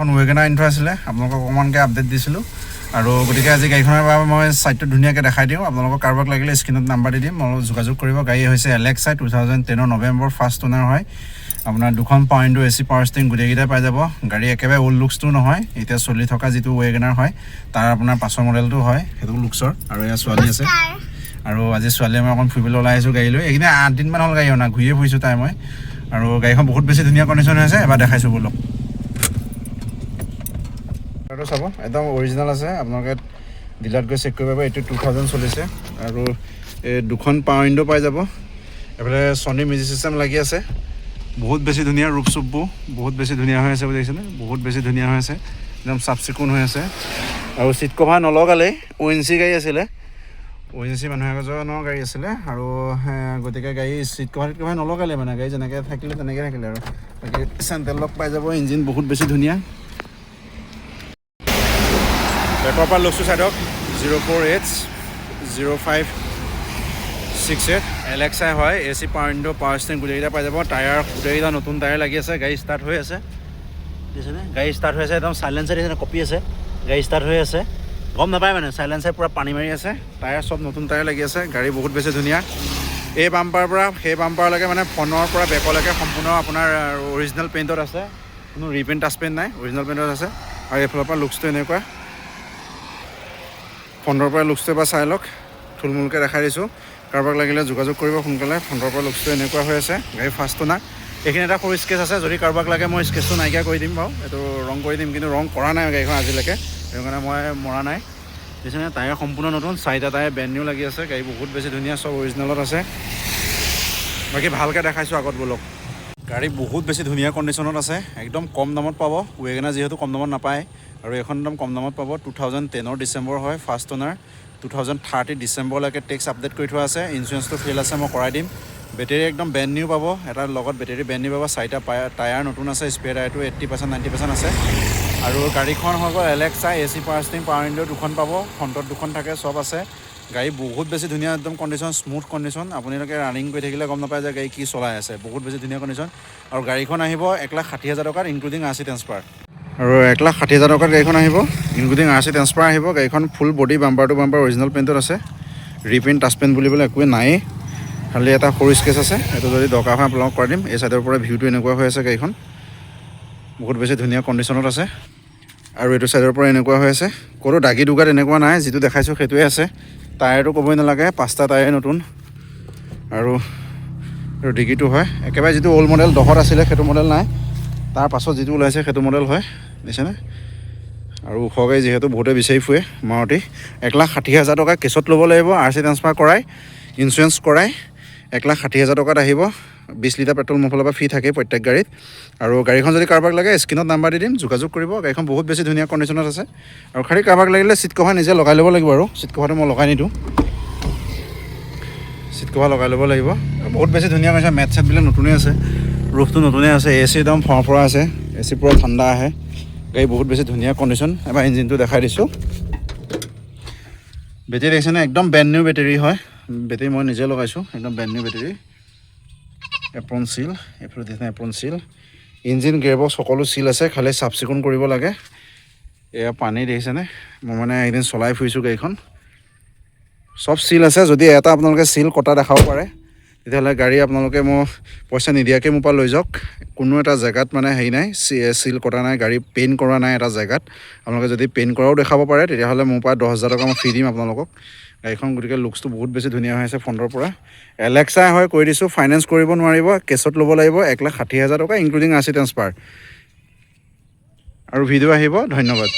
এখন Wagon R infra আছিলে আপোনালোকক অকণমানকৈ আপডেট দিছিলোঁ আৰু গতিকে আজি গাড়ীখনৰ বাবে মই চাইটটো ধুনীয়াকৈ দেখাই দিওঁ আপোনালোকক কাৰোবাক লাগিলে স্ক্ৰীণত নাম্বাৰ দি দিম মই যোগাযোগ কৰিব গাড়ী হৈছে এলেক্সা 2010 নৱেম্বৰ ফাৰ্ষ্ট অনাৰ হয় আপোনাৰ দুখন power window AC power sting গোটেইকেইটাই পাই যাব গাড়ী একেবাৰে ওল্ড লুকছটো নহয় এতিয়া চলি থকা যিটো ৱেগনাৰ হয় তাৰ আপোনাৰ পাছৰ মডেলটো হয় সেইটো লুকছৰ আৰু এয়া ছোৱালী আছে আৰু আজি ছোৱালীয়ে মই অকণ ফুৰিবলৈ ওলাই আহিছোঁ গাড়ী লৈ এইখিনি 8 দিনমান হ'ল গাড়ী অনা ঘূৰিয়ে ফুৰিছোঁ তাই মই আৰু গাড়ীখন বহুত বেছি ধুনীয়া কণ্ডিশ্যন হৈ আছে এবাৰ দেখাইছোঁ বলক এইটো চাব একদম অৰিজিনেল আছে আপোনালোকে ডিলাৰত গৈ চেক কৰিব পাৰিব এইটো 2000 চলিছে আৰু এই দুখন পাৱাৰ উইণ্ডো পাই যাব এফালে ছনী মিউজিক চিষ্টেম লাগি আছে বহুত বেছি ধুনীয়া ৰূপ চুপবোৰ বহুত বেছি ধুনীয়া হৈ আছে দেখিছেনে বহুত বেছি ধুনীয়া হৈ আছে একদম চাফ চিকুণ হৈ আছে আৰু চিট কভাৰ নলগালেই ONC গাড়ী আছিলে ONC মানুহ এজনৰ গাড়ী আছিলে আৰু গতিকে গাড়ী চিট কভাৰ নলগালে মানে গাড়ী যেনেকৈ থাকিলে তেনেকৈ থাকিলে আৰু বাকী চেণ্ট্ৰেল লক পাই যাব ইঞ্জিন বহুত বেছি ধুনীয়া বেকৰ পৰা লুকছটো চাইডক 0480568 এলেক্সাই হয় AC power window power sting গোটেইকেইটা পাই যাব টায়াৰ গোটেইকেইটা নতুন টায়াৰ লাগি আছে গাড়ী ষ্টাৰ্ট হৈ আছে দেখিছেনে গাড়ী ষ্টাৰ্ট হৈ আছে একদম চাইলেঞ্চাৰ দেখিছেনে কপি আছে গাড়ী ষ্টাৰ্ট হৈ আছে গম নাপায় মানে চাইলেঞ্চাৰ পূৰা পানী মাৰি আছে টায়াৰ চব নতুন টায়াৰ লাগি আছে গাড়ী বহুত বেছি ধুনীয়া এই বাম্পাৰৰ পৰা সেই বাম্পাৰলৈকে মানে ফ্ৰণ্টৰ পৰা বেকলৈকে সম্পূৰ্ণ আপোনাৰ অৰিজিনেল পেইণ্টত আছে কোনো ৰিপেইণ্ট টাচ পেইণ্ট নাই অৰিজিনেল পেইণ্টত আছে আৰু এইফালৰ পৰা লুকছটো এনেকুৱা ফ্ৰণ্টৰ পৰা লুকছটো এবাৰ চাই লওক থুলমূলকৈ দেখাই দিছোঁ কাৰোবাক লাগিলে যোগাযোগ কৰিব সোনকালে ফ্ৰণ্টৰ পৰা লুকছটো এনেকুৱা হৈ আছে গাড়ী ফাৰ্ষ্ট অনাৰ এইখিনি এটা সৰু স্কেচ আছে যদি কাৰোবাক লাগে মই স্কেচটো নাইকিয়া কৰি দিম বাৰু এইটো ৰং কৰি দিম কিন্তু ৰং কৰা নাই গাড়ীখন আজিলৈকে সেইটো কাৰণে মই মৰা নাই দেখিছেনে টায়াৰ সম্পূৰ্ণ নতুন চাৰিটা টায়াৰ ব্ৰেণ্ড নিউ লাগি আছে গাড়ী বহুত বেছি ধুনীয়া চব অৰিজিনেলত আছে বাকী ভালকৈ দেখাইছোঁ আগত বলক গাড়ী বহুত বেছি ধুনীয়া কণ্ডিশ্যনত আছে একদম কম দামত পাব ৱেগনাৰ যিহেতু কম দামত নাপায় আৰু এখন একদম কম দামত পাব 2010 ডিচেম্বৰ হয় ফাৰ্ষ্ট অনাৰ 2030 ডিচেম্বৰলৈকে টেক্স আপডেট কৰি থোৱা আছে ইঞ্চুৰেঞ্চটো ফেইল আছে মই কৰাই দিম বেটেৰী একদম ব্ৰেণ্ড নিউ পাব এটাৰ লগত বেটেৰী ব্ৰেণ্ড নিউ পাব চাৰিটা টায়াৰ নতুন আছে স্পেয়াৰ টায়াৰটো 80% 90% আছে আৰু গাড়ীখন হৈ গ'ল Alexa AC power sting power window দুখন পাব ফ্ৰণ্টত দুখন থাকে চব আছে গাড়ী বহুত বেছি ধুনীয়া একদম কণ্ডিশ্যন স্মুথ কণ্ডিশ্যন আপোনালোকে ৰানিং কৰি থাকিলে গম নাপায় যে গাড়ী কি চলাই আছে বহুত বেছি ধুনীয়া কণ্ডিশ্যন আৰু গাড়ীখন আহিব 1,60,000 টকাত ইনক্লুডিং RC ট্ৰান্সফাৰ আৰু 1,60,000 টকাত গাড়ীখন আহিব ইনক্লুডিং RC ট্ৰান্সফাৰ আহিব গাড়ীখন full body bumper to bumper original পেইণ্টত আছে ৰিপেইণ্ট টাচ পেইণ্ট বুলিবলৈ একোৱে নায়েই খালি এটা সৰু স্কেচ আছে এইটো যদি দৰকাৰ হয় আপোনালোকক কৰি দিম এই চাইডৰ পৰা ভিউটো এনেকুৱা হৈ আছে গাড়ীখন বহুত বেছি ধুনীয়া কণ্ডিশ্যনত আছে আৰু এইটো চাইডৰ পৰা এনেকুৱা হৈ আছে কোনো দাগি দুগাত এনেকুৱা নাই যিটো দেখাইছোঁ সেইটোৱে আছে টায়াৰটো ক'বই নালাগে 5টা টায়াৰ নতুন আৰু ডিগিটো হয় একেবাৰে যিটো অল্ড মডেল 10ত আছিলে সেইটো মডেল নাই তাৰ পাছত যিটো ওলাইছে সেইটো মডেল হয় দেখিছেনে আৰু ওখ গাড়ী যিহেতু বহুতে বিচাৰি ফুৰে মাৰুতি 1,60,000 টকা কেছত ল'ব লাগিব RC ট্ৰান্সফাৰ কৰাই ইঞ্চুৰেঞ্চ কৰাই 1,60,000 টকাত আহিব 20 লিটাৰ পেট্ৰল মোৰ ফালৰ পৰা ফ্ৰী থাকে প্ৰত্যেক গাড়ীত আৰু গাড়ীখন যদি কাৰোবাক লাগে স্ক্ৰীণত নাম্বাৰ দি দিম যোগাযোগ কৰিব গাড়ীখন বহুত বেছি ধুনীয়া কণ্ডিশ্যনত আছে আৰু খালি কাৰোবাক লাগিলে চিট কভাৰ নিজে লগাই ল'ব লাগিব আৰু চিট কভাৰটো মই লগাই নিদিওঁ চিট কভাৰ লগাই ল'ব লাগিব বহুত বেছি ধুনীয়া কৈছে মেট চেটবিলাক নতুনেই আছে ৰুফটো নতুনেই আছে AC একদম ফৰফৰা আছে AC পূৰা ঠাণ্ডা আহে গাড়ী বহুত বেছি ধুনীয়া কণ্ডিশ্যন এবাৰ ইঞ্জিনটো দেখাই দিছোঁ বেটেৰী দেখিছেনে একদম ব্ৰেণ্ড নিউ বেটেৰী হয় বেটেৰী মই নিজে লগাইছোঁ একদম ব্ৰেণ্ড নিউ বেটেৰী এপ্ৰন চিল এইফালে দেখিছেনে এপ্ৰন চিল ইঞ্জিন গিয়াৰবক্স সকলো চিল আছে খালি চাফ চিকুণ কৰিব লাগে এয়া পানী দেখিছেনে মই মানে এদিন চলাই ফুৰিছোঁ গাড়ীখন চব চিল আছে যদি এটা আপোনালোকে চিল কটা দেখাব পাৰে তেতিয়াহ'লে গাড়ী আপোনালোকে মই পইচা নিদিয়াকৈ মোৰ পৰা লৈ যাওক কোনো এটা জেগাত মানে হেৰি নাই চিল কটা নাই গাড়ী পেইণ্ট কৰা নাই এটা জেগাত আপোনালোকে যদি পেইণ্ট কৰাও দেখাব পাৰে তেতিয়াহ'লে মোৰ পৰা 10,000 টকা মই ফ্ৰী দিম আপোনালোকক গাড়ীখন গতিকে লুকছটো বহুত বেছি ধুনীয়া হৈ আছে ফ্ৰণ্টৰ পৰা এলেক্সা হয় কৈ দিছোঁ ফাইনেন্স কৰিব নোৱাৰিব কেছত ল'ব লাগিব 1,60,000 টকা ইনক্লুডিং RC ট্ৰান্সফাৰ আৰু ভিডিঅ' আহিব ধন্যবাদ